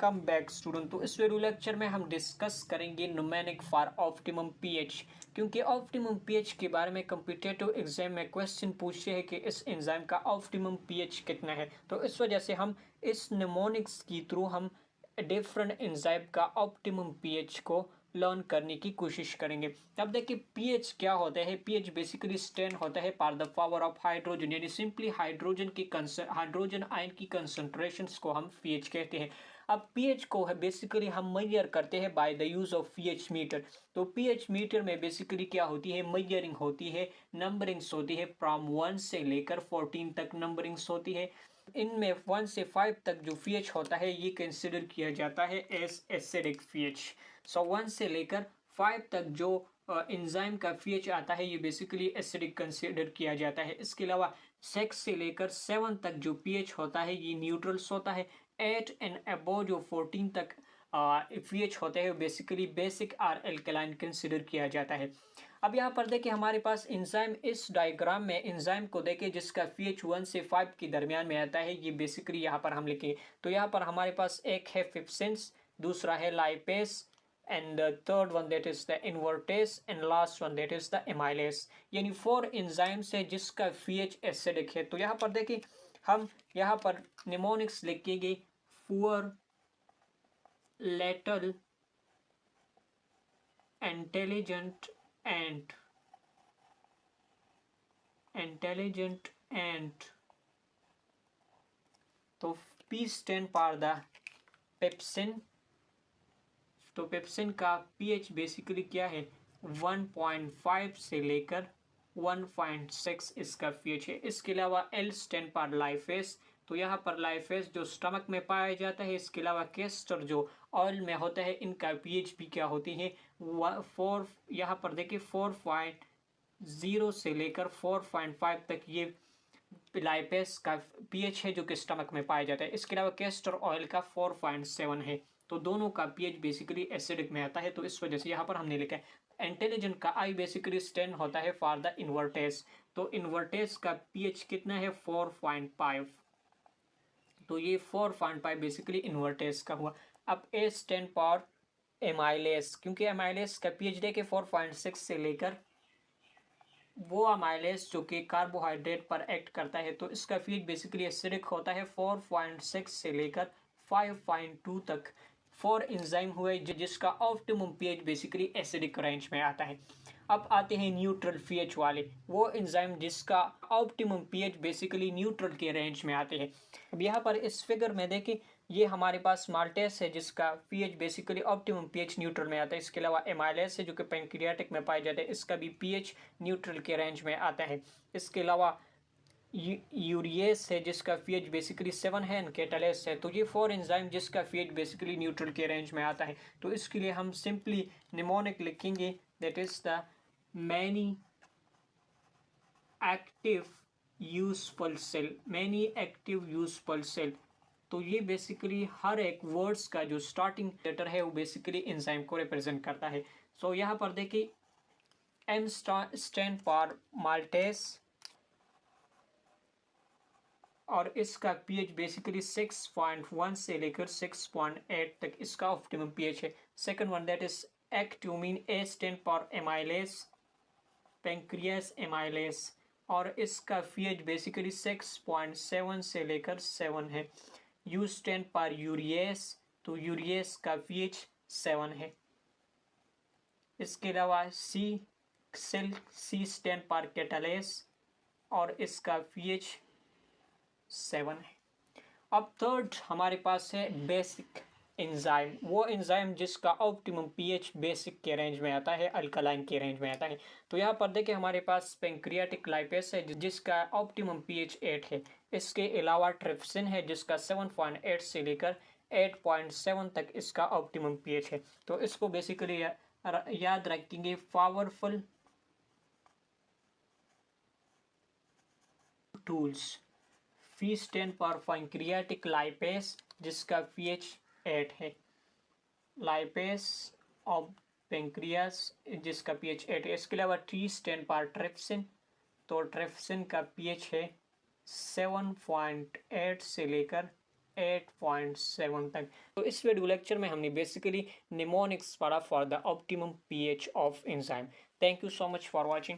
Welcome back student. तो इस video lecture में हम डिस्कस करेंगे न्यूमेरिक फॉर ऑप्टिमम पीएच, क्योंकि ऑप्टिमम पीएच के बारे में कॉम्पिटिटिव एग्जाम में क्वेश्चन पूछते हैं कि इस एंजाइम का ऑप्टिमम पीएच कितना है। तो इस वजह से हम इस निमोनिक्स के थ्रू हम डिफरेंट एंजाइम का ऑप्टिमम पीएच को लर्न करने की कोशिश करेंगे। अब देखिए पीएच क्या होता है। पीएच बेसिकली स्टैंड होता है पार द पावर ऑफ हाइड्रोजन, यानी सिंपली हाइड्रोजन आयन की कंसंट्रेशंस को हम पीएच कहते हैं। अब पीएच को है बेसिकली हम मेजर करते हैं by the use of pH meter. तो पीएच मीटर में बेसिकली क्या होती है, मेजरिंग होती है, नंबरिंग्स होती है, फ्रॉम 1 से लेकर 14 तक नंबरिंग्स होती है। इनमें 1 से 5 तक जो पीएच होता है ये कंसिडर किया जाता है एज एसिडिक पीएच। सो 1 से लेकर 5 तक जो एंजाइम का पीएच आता है ये बेसिकली एसिडिक कंसिडर किया जाता है। इसके अलावा 6 से लेकर 7 तक जो पीएच होता है ये न्यूट्रल्स होता है। 8 एंड अबव जो 14 तक पीएच होते हैं बेसिकली बेसिक और एल्कलाइन कंसिडर किया जाता है। अब यहाँ पर देखिए हमारे पास एंजाइम, इस डायग्राम में एंजाइम को देखिए जिसका पीएच 1 से 5 के दरमियान में आता है, ये बेसिकली यहाँ पर हम लिखेंगे। तो यहाँ पर हमारे पास एक है फिप्सिन्स, दूसरा है lipase, and the third one that is the invertase, and last one that is the amylase। यानी 4 एंजाइम्स है जिसका pH एसिडिक है। तो यहाँ पर देखिए हम यहाँ पर निमोनिक्स लिखेंगे 4 लेटल इंटेलिजेंट एंड तो P stand for the pepsin. तो पेप्सिन का पीएच बेसिकली क्या है 1.5 से लेकर 1.6 इसका पीएच है। इसके अलावा एल स्टैंड फॉर लाइफेस। तो यहाँ पर लाइफेस जो स्टमक में पाया जाता है। इसके अलावा केस्टर जो ऑयल में होता है, इनका पीएच भी क्या होती है 4। यहाँ पर देखिए 4.0 से लेकर 4.5 तक ये लाइपेस का पीएच है जो कि स्टमक में पाया जाता है। इसके अलावा केस्टर ऑयल का 4.7 है। तो दोनों का पीएच बेसिकली एसिडिक में आता है। तो इस वजह से यहाँ पर हमने लिखा है इंटेलिजेंट का आई बेसिकली स्टैंड होता है फॉर द इन्वर्टेस। तो इन्वर्टेस का पीएच कितना है 4.5। तो ये 4.5 बेसिकली इन्वर्टेस का हुआ। अब ए स्टैंड फॉर एमाइलेस, क्योंकि एमाइलेस का पीएच देखिए 4.6 से लेकर वो अमाइलेज जो कि कार्बोहाइड्रेट पर एक्ट करता है। तो इसका पीएच बेसिकली एसिडिक होता है 4.6 से लेकर 5.2 तक। 4 एंजाइम हुए जिसका optimum pH basically acidic range में आता है। अब आते हैं न्यूट्रल पीएच वाले, वो एंजाइम जिसका ऑप्टिमम पीएच बेसिकली न्यूट्रल के रेंज में आते हैं। अब यहाँ पर इस फिगर में देखें ये हमारे पास माल्टेस है जिसका pH basically optimum pH neutral में आता है। इसके अलावा एमाइलेस है जो कि पैंक्रियाटिक में पाए जाते हैं, इसका भी पीएच न्यूट्रल के रेंज में आता है। इसके अलावा यूरिएस है जिसका पीएच बेसिकली 7 है, एंड कैटालेस है। तो ये 4 एंजाइम जिसका पीएच बेसिकली न्यूट्रल के रेंज में आता है। तो इसके लिए हम सिंपली निमोनिक लिखेंगे that is the many active useful cell. तो ये बेसिकली हर एक वर्ड्स का जो स्टार्टिंग लेटर है वो बेसिकली एंजाइम को रिप्रेजेंट करता है। सो यहाँ पर देखिए एम स्टैंड फॉर माल्टेस और इसका पीएच बेसिकली 6.1 से लेकर 6.8 तक इसका ऑप्टिमम पीएच है। सेकंड वन दैट इज एक्ट्यूमिन, A stand for amylase, pancreas amylase, और इसका पीएच बेसिकली 6.7 से लेकर 7 है। यू स्टैंड फॉर यूरियस, तो यूरियस का पीएच 7 है। इसके अलावा सी स्टैंड फॉर कैटालेस और इसका पीएच 7 है। अब थर्ड हमारे पास है बेसिक एंजाइम, वो एंजाइम जिसका ऑप्टिमम पीएच बेसिक के रेंज में आता है, अल्कलाइन के रेंज में आता है। तो यहाँ पर देखिए हमारे पास पेंक्रियाटिक लाइपेस है जिसका ऑप्टिमम पीएच 8 है। इसके अलावा ट्रिप्सिन है जिसका 7.8 से लेकर 8.7 तक इसका ऑप्टिमम पीएच है। तो इसको बेसिकली याद रखेंगे powerful tools. P stand for pancreatic lipase जिसका पीएच 8 है, लाइपेस ऑफ पेंक्रियास जिसका पीएच 8 है। इसके अलावा टी स्टैंड फॉर ट्रिप्सिन, तो ट्रिप्सिन का पीएच है 7.8 से लेकर 8.7 तक। तो इस वीडियो लेक्चर में हमने बेसिकली निमोनिक्स पढ़ा for the optimum pH of enzyme. Thank you so much for watching.